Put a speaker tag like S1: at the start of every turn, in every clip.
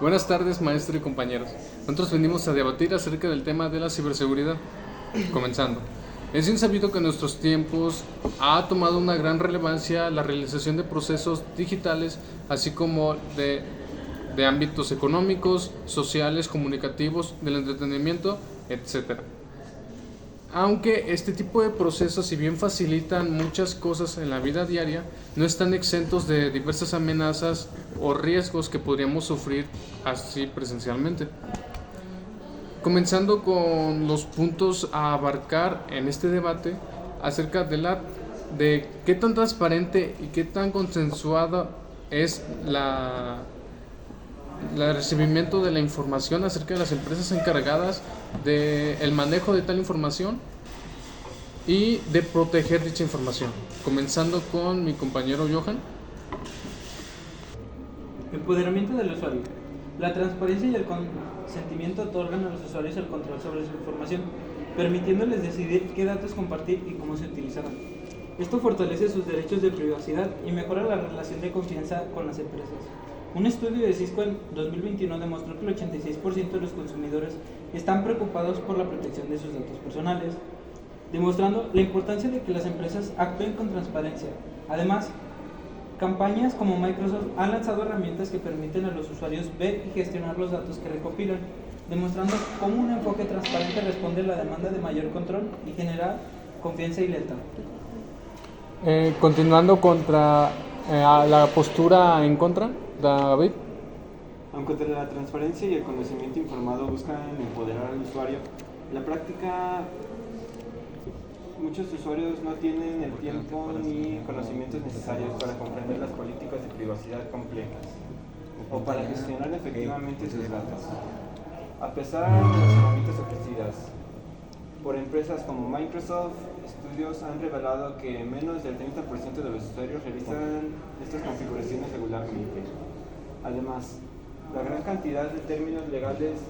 S1: Buenas tardes, maestro y compañeros. Nosotros venimos a debatir acerca del tema de la ciberseguridad. Comenzando. Es bien sabido que en nuestros tiempos ha tomado una gran relevancia la realización de procesos digitales, así como de ámbitos económicos, sociales, comunicativos, del entretenimiento, etcétera. Aunque este tipo de procesos, si bien facilitan muchas cosas en la vida diaria, no están exentos de diversas amenazas o riesgos que podríamos sufrir así presencialmente. Comenzando con los puntos a abarcar en este debate acerca de qué tan transparente y qué tan consensuada es el recibimiento de la información acerca de las empresas encargadas del manejo de tal información y de proteger dicha información. Comenzando con mi compañero Johan.
S2: Empoderamiento del usuario. La transparencia y el consentimiento otorgan a los usuarios el control sobre su información, permitiéndoles decidir qué datos compartir y cómo se utilizarán. Esto fortalece sus derechos de privacidad y mejora la relación de confianza con las empresas. Un estudio de Cisco en 2021 demostró que el 86% de los consumidores están preocupados por la protección de sus datos personales, demostrando la importancia de que las empresas actúen con transparencia. Además, campañas como Microsoft han lanzado herramientas que permiten a los usuarios ver y gestionar los datos que recopilan, demostrando cómo un enfoque transparente responde a la demanda de mayor control y genera confianza y lealtad.
S1: Continuando contra la postura en contra, David.
S3: Aunque la transparencia y el conocimiento informado buscan empoderar al usuario, en la práctica muchos usuarios no tienen el tiempo ni conocimientos necesarios para comprender las políticas de privacidad complejas o para gestionar efectivamente sus datos. A pesar de las herramientas ofrecidas por empresas como Microsoft, estudios han revelado que menos del 30% de los usuarios realizan estas configuraciones regularmente. Además, la gran cantidad de términos legales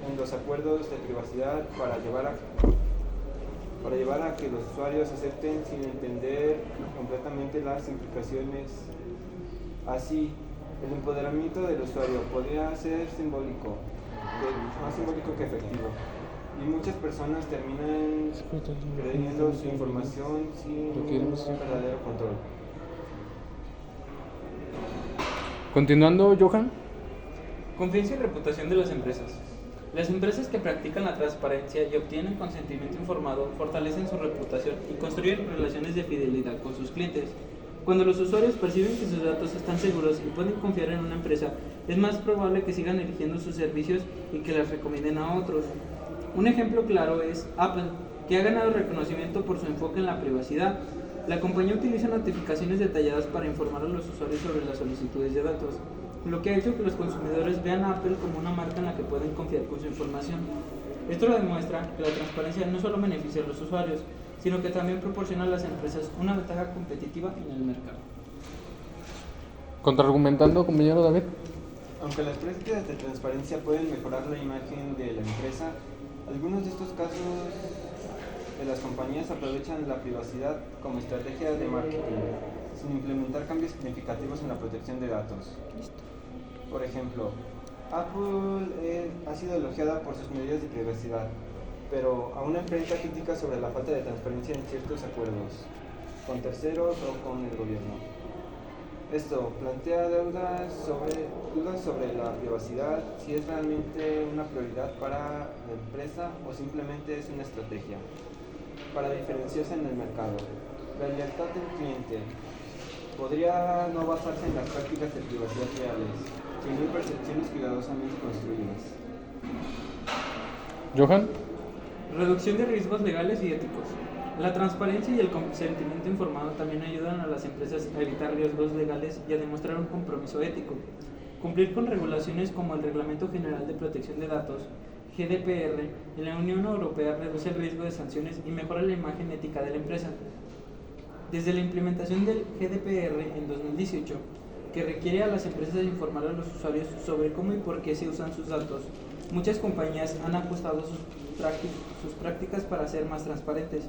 S3: en los acuerdos de privacidad para llevar a que los usuarios acepten sin entender completamente las implicaciones. Así, el empoderamiento del usuario podría ser más simbólico que efectivo, y muchas personas terminan creyendo su información sin un verdadero control.
S1: Continuando, Johan.
S2: Confianza y reputación de las empresas. Las empresas que practican la transparencia y obtienen consentimiento informado fortalecen su reputación y construyen relaciones de fidelidad con sus clientes. Cuando los usuarios perciben que sus datos están seguros y pueden confiar en una empresa, es más probable que sigan eligiendo sus servicios y que las recomienden a otros. Un ejemplo claro es Apple, que ha ganado reconocimiento por su enfoque en la privacidad. La compañía utiliza notificaciones detalladas para informar a los usuarios sobre las solicitudes de datos, lo que ha hecho que los consumidores vean a Apple como una marca en la que pueden confiar con su información. Esto lo demuestra que la transparencia no solo beneficia a los usuarios, sino que también proporciona a las empresas una ventaja competitiva en el mercado.
S1: Contraargumentando, compañero David.
S3: Aunque las prácticas de transparencia pueden mejorar la imagen de la empresa, algunos de estos casos de las compañías aprovechan la privacidad como estrategia de marketing, sin implementar cambios significativos en la protección de datos. Por ejemplo, Apple ha sido elogiada por sus medidas de privacidad, pero aún enfrenta críticas sobre la falta de transparencia en ciertos acuerdos, con terceros o con el gobierno. Esto plantea dudas sobre la privacidad, si es realmente una prioridad para la empresa o simplemente es una estrategia para diferenciarse en el mercado. La lealtad del cliente podría no basarse en las prácticas de privacidad reales, sino en percepciones cuidadosamente construidas.
S1: Johan.
S2: Reducción de riesgos legales y éticos. La transparencia y el consentimiento informado también ayudan a las empresas a evitar riesgos legales y a demostrar un compromiso ético. Cumplir con regulaciones como el Reglamento General de Protección de Datos, GDPR, en la Unión Europea reduce el riesgo de sanciones y mejora la imagen ética de la empresa. Desde la implementación del GDPR en 2018, que requiere a las empresas informar a los usuarios sobre cómo y por qué se usan sus datos, muchas compañías han ajustado sus prácticas para ser más transparentes.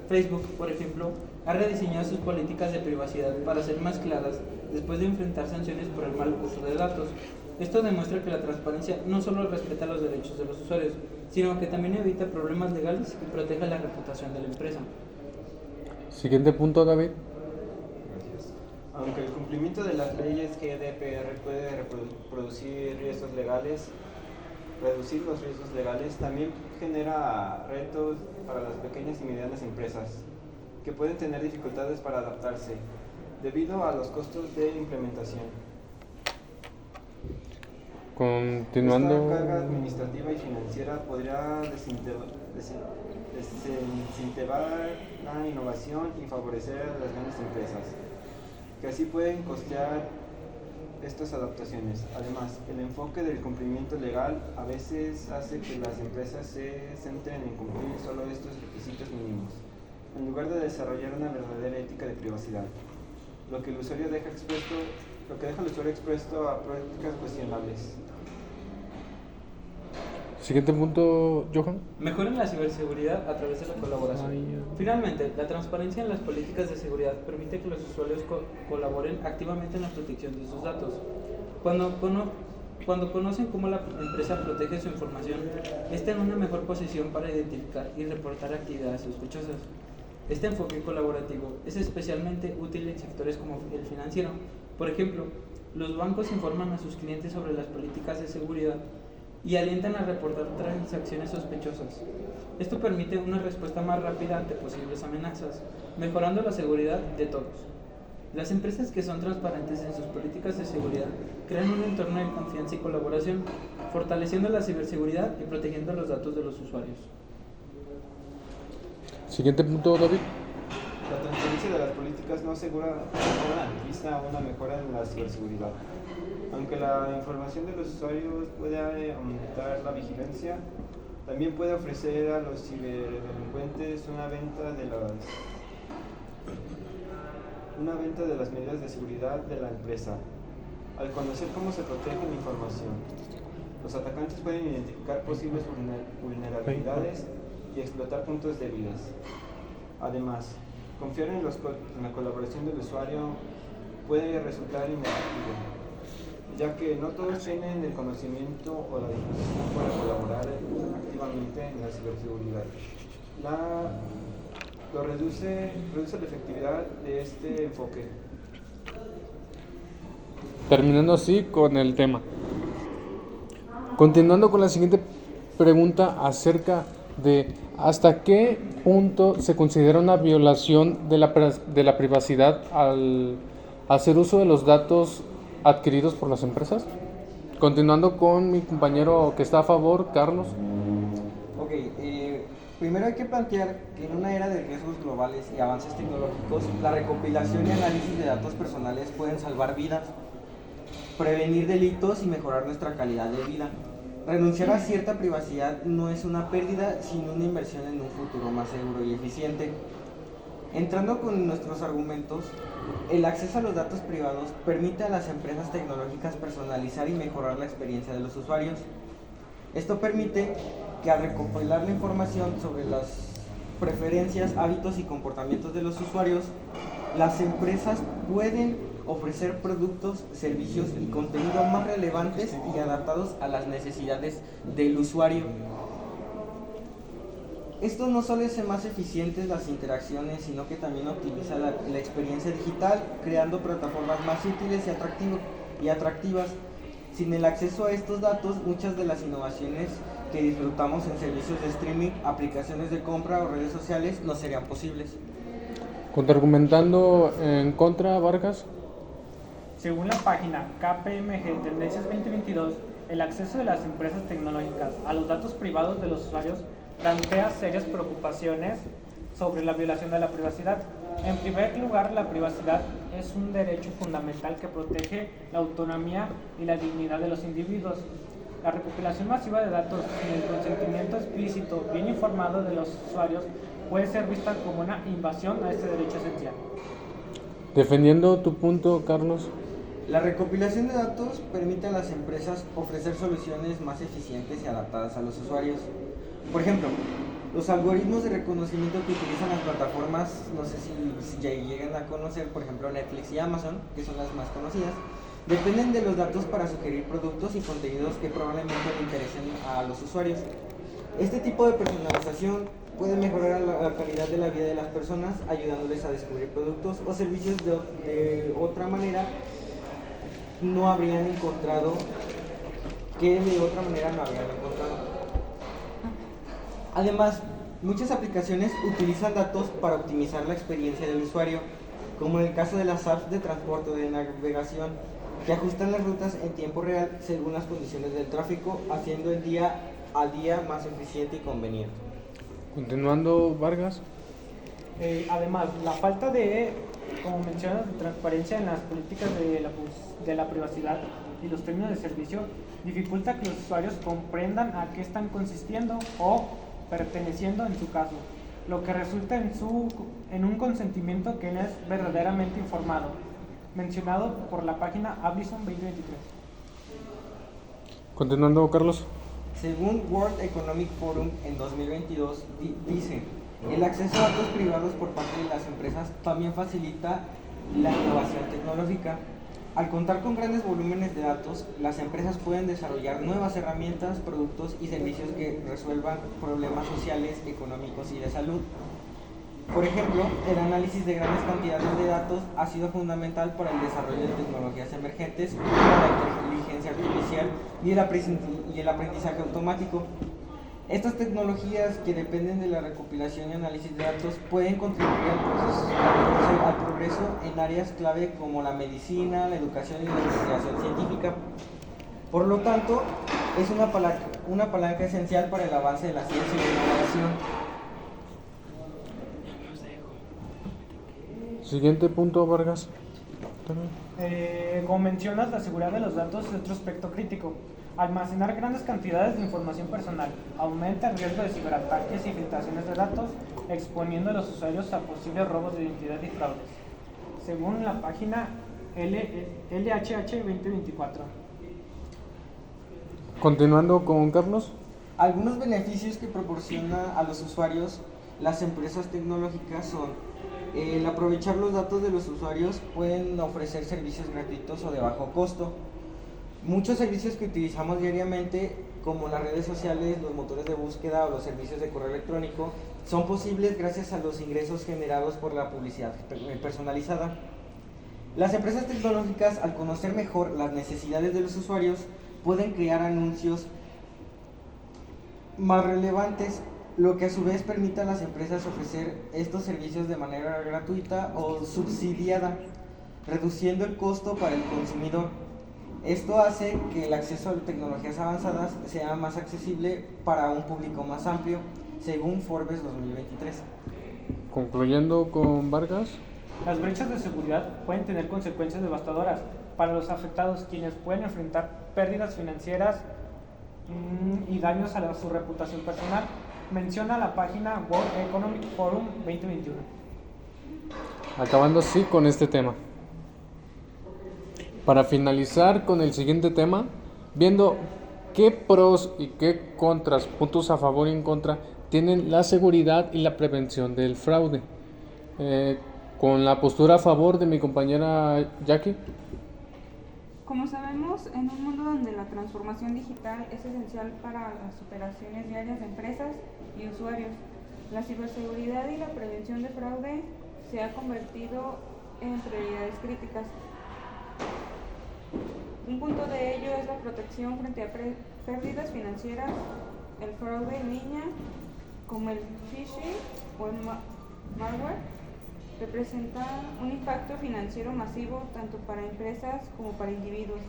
S2: Facebook, por ejemplo, ha rediseñado sus políticas de privacidad para ser más claras después de enfrentar sanciones por el mal uso de datos. Esto demuestra que la transparencia no solo respeta los derechos de los usuarios, sino que también evita problemas legales y protege la reputación de la empresa.
S1: Siguiente punto, David.
S3: Gracias. Aunque el cumplimiento de las leyes GDPR puede reducir los riesgos legales, también genera retos para las pequeñas y medianas empresas, que pueden tener dificultades para adaptarse, debido a los costos de implementación.
S1: Continuando.
S3: Esta carga administrativa y financiera podría desincentivar la innovación y favorecer a las grandes empresas, que así pueden costear estas adaptaciones. Además, el enfoque del cumplimiento legal a veces hace que las empresas se centren en cumplir solo estos requisitos mínimos, en lugar de desarrollar una verdadera ética de privacidad, lo que deja al usuario expuesto a prácticas cuestionables.
S1: Siguiente punto, Johan.
S2: Mejoran la ciberseguridad a través de la colaboración. Finalmente, la transparencia en las políticas de seguridad permite que los usuarios colaboren activamente en la protección de sus datos. Cuando conocen cómo la empresa protege su información, está en una mejor posición para identificar y reportar actividades sospechosas. Este enfoque colaborativo es especialmente útil en sectores como el financiero. Por ejemplo, los bancos informan a sus clientes sobre las políticas de seguridad y alientan a reportar transacciones sospechosas. Esto permite una respuesta más rápida ante posibles amenazas, mejorando la seguridad de todos. Las empresas que son transparentes en sus políticas de seguridad crean un entorno de confianza y colaboración, fortaleciendo la ciberseguridad y protegiendo los datos de los usuarios.
S1: Siguiente punto, David.
S3: La transparencia de las políticas no asegura una mejora en la ciberseguridad. Aunque la información de los usuarios puede aumentar la vigilancia, también puede ofrecer a los ciberdelincuentes una venta de las medidas de seguridad de la empresa. Al conocer cómo se protege la información, los atacantes pueden identificar posibles vulnerabilidades y explotar puntos débiles. Además, confiar en la colaboración del usuario puede resultar inefectivo, ya que no todos tienen el conocimiento o la disposición para colaborar activamente en la ciberseguridad. Reduce la efectividad de este enfoque.
S1: Terminando así con el tema. Continuando con la siguiente pregunta acerca de hasta qué punto se considera una violación de la privacidad al hacer uso de los datos adquiridos por las empresas. Continuando con mi compañero que está a favor, Carlos.
S4: Ok, primero hay que plantear que en una era de riesgos globales y avances tecnológicos, la recopilación y análisis de datos personales pueden salvar vidas, prevenir delitos y mejorar nuestra calidad de vida. Renunciar a cierta privacidad no es una pérdida, sino una inversión en un futuro más seguro y eficiente. Entrando con nuestros argumentos, el acceso a los datos privados permite a las empresas tecnológicas personalizar y mejorar la experiencia de los usuarios. Esto permite que al recopilar la información sobre las preferencias, hábitos y comportamientos de los usuarios, las empresas pueden ofrecer productos, servicios y contenido más relevantes y adaptados a las necesidades del usuario. Esto no solo hace más eficientes las interacciones, sino que también optimiza la experiencia digital, creando plataformas más útiles y atractivas. Sin el acceso a estos datos, muchas de las innovaciones que disfrutamos en servicios de streaming, aplicaciones de compra o redes sociales no serían posibles.
S1: Contraargumentando en contra, Vargas.
S5: Según la página KPMG Tendencias 2022, el acceso de las empresas tecnológicas a los datos privados de los usuarios plantea serias preocupaciones sobre la violación de la privacidad. En primer lugar, la privacidad es un derecho fundamental que protege la autonomía y la dignidad de los individuos. La recopilación masiva de datos sin el consentimiento explícito, bien informado de los usuarios, puede ser vista como una invasión a este derecho esencial.
S1: Defendiendo tu punto, Carlos.
S4: La recopilación de datos permite a las empresas ofrecer soluciones más eficientes y adaptadas a los usuarios. Por ejemplo, los algoritmos de reconocimiento que utilizan las plataformas, no sé si ya llegan a conocer, por ejemplo Netflix y Amazon, que son las más conocidas, Dependen de los datos para sugerir productos y contenidos que probablemente le interesen a los usuarios. Este tipo de personalización puede mejorar la calidad de la vida de las personas, ayudándoles a descubrir productos o servicios de otra manera no habrían encontrado, Además, muchas aplicaciones utilizan datos para optimizar la experiencia del usuario, como en el caso de las apps de transporte o de navegación, que ajustan las rutas en tiempo real según las condiciones del tráfico, haciendo el día a día más eficiente y conveniente.
S1: Continuando, Vargas.
S5: Además, la falta de, como mencionas, de transparencia en las políticas de la privacidad y los términos de servicio dificulta que los usuarios comprendan a qué están consistiendo o perteneciendo en su caso, lo que resulta en un consentimiento que no es verdaderamente informado, mencionado por la página Avison 2023.
S1: Continuando, Carlos.
S4: Según World Economic Forum en 2022, dice, el acceso a datos privados por parte de las empresas también facilita la innovación tecnológica. Al contar con grandes volúmenes de datos, las empresas pueden desarrollar nuevas herramientas, productos y servicios que resuelvan problemas sociales, económicos y de salud. Por ejemplo, el análisis de grandes cantidades de datos ha sido fundamental para el desarrollo de tecnologías emergentes como la inteligencia artificial y el aprendizaje automático. Estas tecnologías, que dependen de la recopilación y análisis de datos, pueden contribuir al progreso en áreas clave como la medicina, la educación y la investigación científica. Por lo tanto, es una palanca esencial para el avance de la ciencia y la innovación.
S1: Siguiente punto, Vargas.
S5: Como mencionas, la seguridad de los datos es otro aspecto crítico. Almacenar grandes cantidades de información personal aumenta el riesgo de ciberataques y filtraciones de datos, exponiendo a los usuarios a posibles robos de identidad y fraudes, según la página LHH 2024.
S1: Continuando con Carlos.
S4: Algunos beneficios que proporciona a los usuarios las empresas tecnológicas son el aprovechar los datos de los usuarios. Pueden ofrecer servicios gratuitos o de bajo costo. Muchos servicios que utilizamos diariamente, como las redes sociales, los motores de búsqueda o los servicios de correo electrónico, son posibles gracias a los ingresos generados por la publicidad personalizada. Las empresas tecnológicas, al conocer mejor las necesidades de los usuarios, pueden crear anuncios más relevantes, lo que a su vez permite a las empresas ofrecer estos servicios de manera gratuita o subsidiada, reduciendo el costo para el consumidor. Esto hace que el acceso a tecnologías avanzadas sea más accesible para un público más amplio, según Forbes 2023.
S1: Concluyendo con Vargas.
S5: Las brechas de seguridad pueden tener consecuencias devastadoras para los afectados, quienes pueden enfrentar pérdidas financieras y daños a su reputación personal. Menciona la página World Economic Forum 2021.
S1: Acabando así con este tema. Para finalizar con el siguiente tema, viendo qué pros y qué contras, puntos a favor y en contra, tienen la seguridad y la prevención del fraude. Con la postura a favor de mi compañera Jackie.
S6: Como sabemos, en un mundo donde la transformación digital es esencial para las operaciones diarias de empresas y usuarios, la ciberseguridad y la prevención de fraude se ha convertido en prioridades críticas. Un punto de ello es la protección frente a pérdidas financieras, el fraude en línea, como el phishing o el malware, representa un impacto financiero masivo tanto para empresas como para individuos.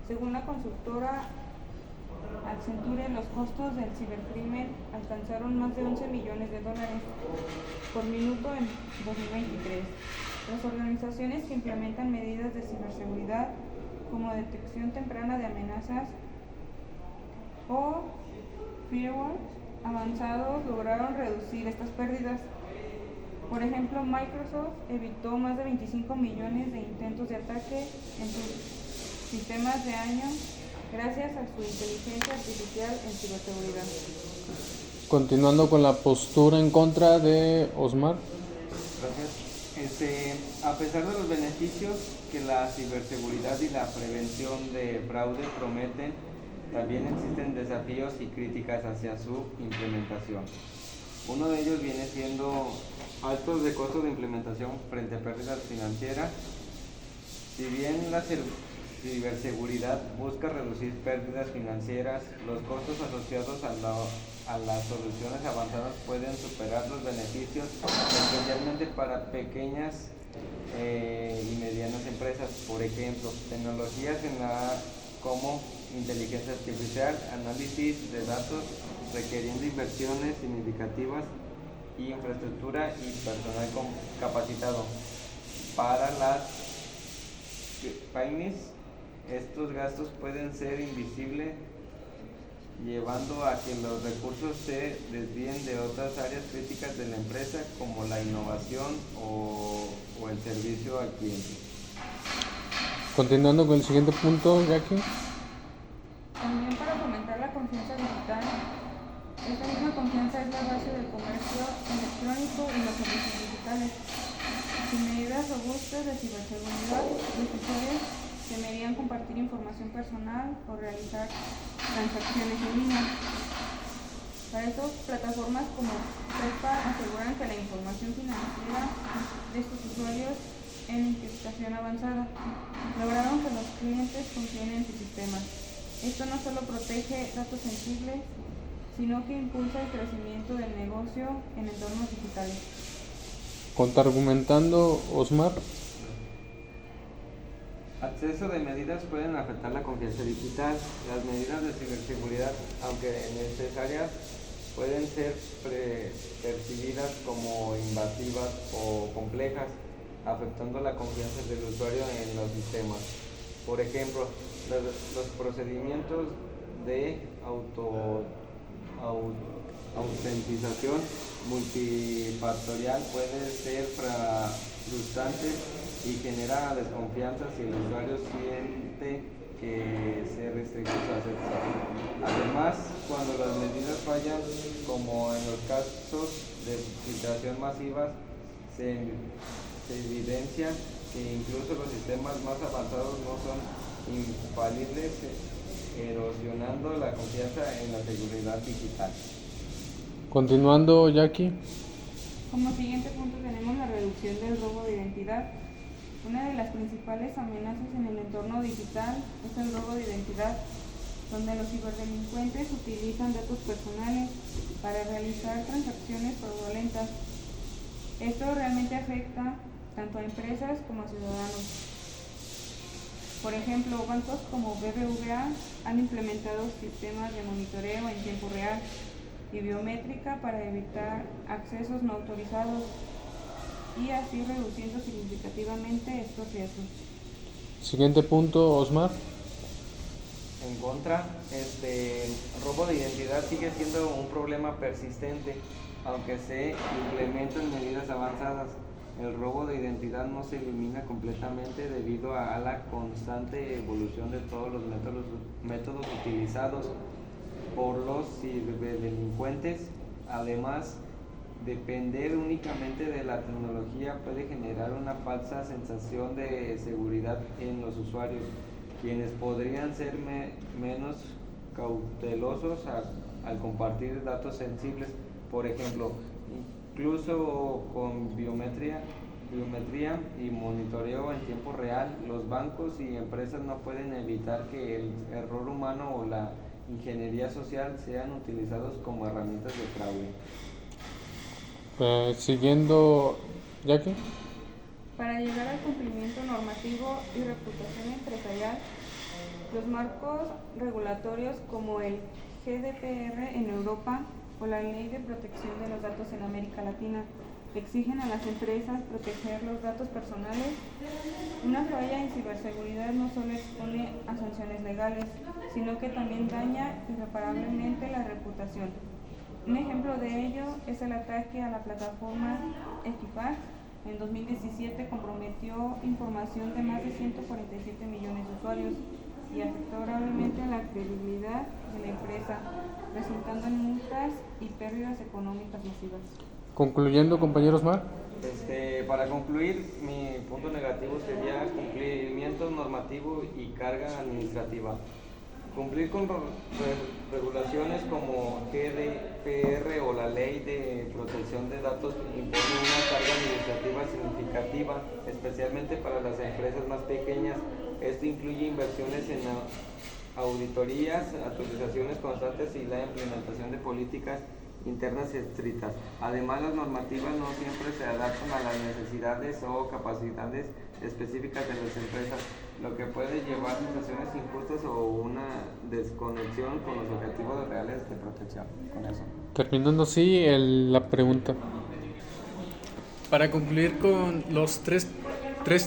S6: Según la consultora Accenture, los costos del cibercrimen alcanzaron más de 11 millones de dólares por minuto en 2023. Las organizaciones que implementan medidas de ciberseguridad como detección temprana de amenazas o firewalls avanzados lograron reducir estas pérdidas. Por ejemplo, Microsoft evitó más de 25 millones de intentos de ataque en sus sistemas de año gracias a su inteligencia artificial en ciberseguridad.
S1: Continuando con la postura en contra de Osmar.
S3: Gracias. A pesar de los beneficios que la ciberseguridad y la prevención de fraude prometen, también existen desafíos y críticas hacia su implementación. Uno de ellos viene siendo altos de costo de implementación frente a pérdidas financieras. Si bien la ciberseguridad busca reducir pérdidas financieras, los costos asociados a las soluciones avanzadas pueden superar los beneficios, especialmente para pequeñas y medianas empresas. Por ejemplo, tecnologías como inteligencia artificial, análisis de datos, requiriendo inversiones significativas y infraestructura y personal capacitado. Para las pymes, estos gastos pueden ser invisibles, llevando a que los recursos se desvíen de otras áreas críticas de la empresa, como la innovación o el servicio al cliente.
S1: Continuando con el siguiente punto, Jackie.
S6: También para fomentar la confianza digital, esta misma confianza es la base del comercio electrónico y los servicios digitales. Sin medidas robustas de ciberseguridad, los usuarios deberían compartir información personal o realizar transacciones en línea. Para eso, plataformas como PREPA aseguran que la información financiera de sus usuarios en encriptación avanzada lograron que los clientes confíen en sus sistemas. Esto no solo protege datos sensibles, sino que impulsa el crecimiento del negocio en entornos digitales.
S1: Contraargumentando, Osmar.
S3: Acceso de medidas pueden afectar la confianza digital. Las medidas de ciberseguridad, aunque necesarias, pueden ser percibidas como invasivas o complejas, afectando la confianza del usuario en los sistemas. Por ejemplo, los procedimientos de autentización multifactorial pueden ser frustrantes y genera desconfianza si el usuario siente que se restringe su acceso. Además, cuando las medidas fallan, como en los casos de filtración masiva, se evidencia que incluso los sistemas más avanzados no son infalibles, erosionando la confianza en la seguridad digital.
S1: Continuando, Jackie.
S6: Como siguiente punto tenemos la reducción del robo de identidad. Una de las principales amenazas en el entorno digital es el robo de identidad, donde los ciberdelincuentes utilizan datos personales para realizar transacciones fraudulentas. Esto realmente afecta tanto a empresas como a ciudadanos. Por ejemplo, bancos como BBVA han implementado sistemas de monitoreo en tiempo real y biométrica para evitar accesos no autorizados y así reduciendo significativamente estos riesgos.
S1: Siguiente punto, Osmar.
S3: En contra, robo de identidad sigue siendo un problema persistente, aunque se implementan medidas avanzadas. El robo de identidad no se elimina completamente debido a la constante evolución de todos los métodos utilizados por los ciberdelincuentes. Además, depender únicamente de la tecnología puede generar una falsa sensación de seguridad en los usuarios, quienes podrían ser menos cautelosos al compartir datos sensibles. Por ejemplo, incluso con biometría y monitoreo en tiempo real, los bancos y empresas no pueden evitar que el error humano o la ingeniería social sean utilizados como herramientas de fraude.
S1: Siguiendo, Jackie.
S6: Para llegar al cumplimiento normativo y reputación empresarial, los marcos regulatorios como el GDPR en Europa o la Ley de Protección de los Datos en América Latina exigen a las empresas proteger los datos personales. Una falla en ciberseguridad no solo expone a sanciones legales, sino que también daña irreparablemente la reputación. Un ejemplo de ello es el ataque a la plataforma Equifax. En 2017 comprometió información de más de 147 millones de usuarios y afectó gravemente a la credibilidad de la empresa, resultando en multas y pérdidas económicas masivas.
S1: Concluyendo, compañeros Mar.
S3: Para concluir, mi punto negativo sería cumplimiento normativo y carga administrativa. Cumplir con regulaciones como GDPR o la Ley de Protección de Datos impone una carga administrativa significativa, especialmente para las empresas más pequeñas. Esto incluye inversiones en auditorías, actualizaciones constantes y la implementación de políticas internas estrictas. Además, las normativas no siempre se adaptan a las necesidades o capacidades específicas de las empresas, lo que puede llevar a situaciones injustas o una desconexión con los objetivos reales de protección. Con eso.
S1: Terminando así la pregunta. Para concluir con los tres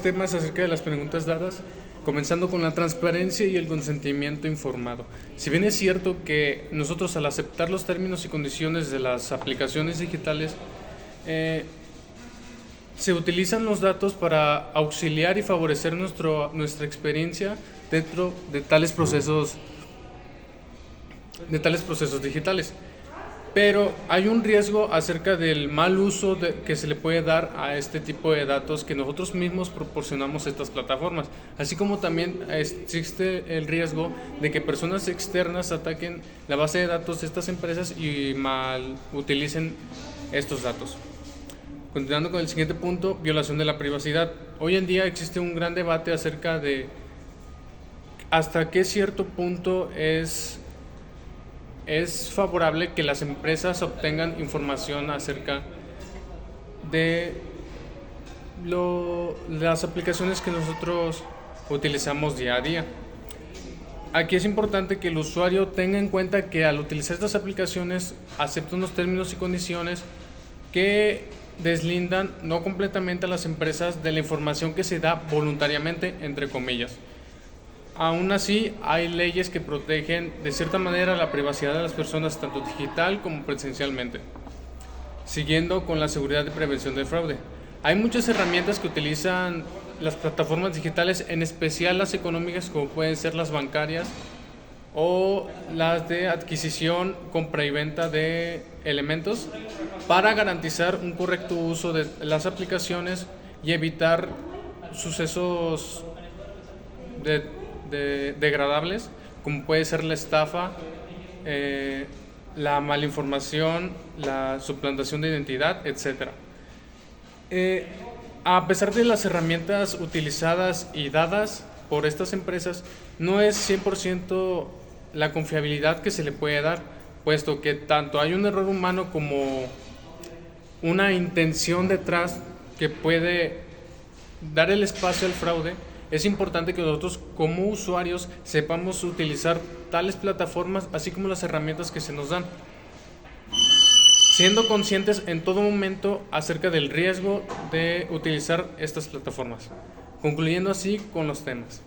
S1: temas acerca de las preguntas dadas, comenzando con la transparencia y el consentimiento informado. Si bien es cierto que nosotros al aceptar los términos y condiciones de las aplicaciones digitales, se utilizan los datos para auxiliar y favorecer nuestra experiencia dentro de tales procesos digitales. Pero hay un riesgo acerca del mal uso que se le puede dar a este tipo de datos que nosotros mismos proporcionamos a estas plataformas, así como también existe el riesgo de que personas externas ataquen la base de datos de estas empresas y mal utilicen estos datos. Continuando con el siguiente punto, violación de la privacidad. Hoy en día existe un gran debate acerca de hasta qué cierto punto es favorable que las empresas obtengan información acerca de las aplicaciones que nosotros utilizamos día a día. Aquí es importante que el usuario tenga en cuenta que al utilizar estas aplicaciones acepta unos términos y condiciones que deslindan no completamente a las empresas de la información que se da voluntariamente, entre comillas. Aún así, hay leyes que protegen de cierta manera la privacidad de las personas, tanto digital como presencialmente. Siguiendo con la seguridad y prevención del fraude. Hay muchas herramientas que utilizan las plataformas digitales, en especial las económicas, como pueden ser las bancarias o las de adquisición, compra y venta de elementos, para garantizar un correcto uso de las aplicaciones y evitar sucesos degradables, como puede ser la estafa, la malinformación, la suplantación de identidad, etc. A pesar de las herramientas utilizadas y dadas por estas empresas, no es 100% la confiabilidad que se le puede dar, puesto que tanto hay un error humano como una intención detrás que puede dar el espacio al fraude. Es importante que nosotros como usuarios sepamos utilizar tales plataformas, así como las herramientas que se nos dan, siendo conscientes en todo momento acerca del riesgo de utilizar estas plataformas. Concluyendo así con los temas.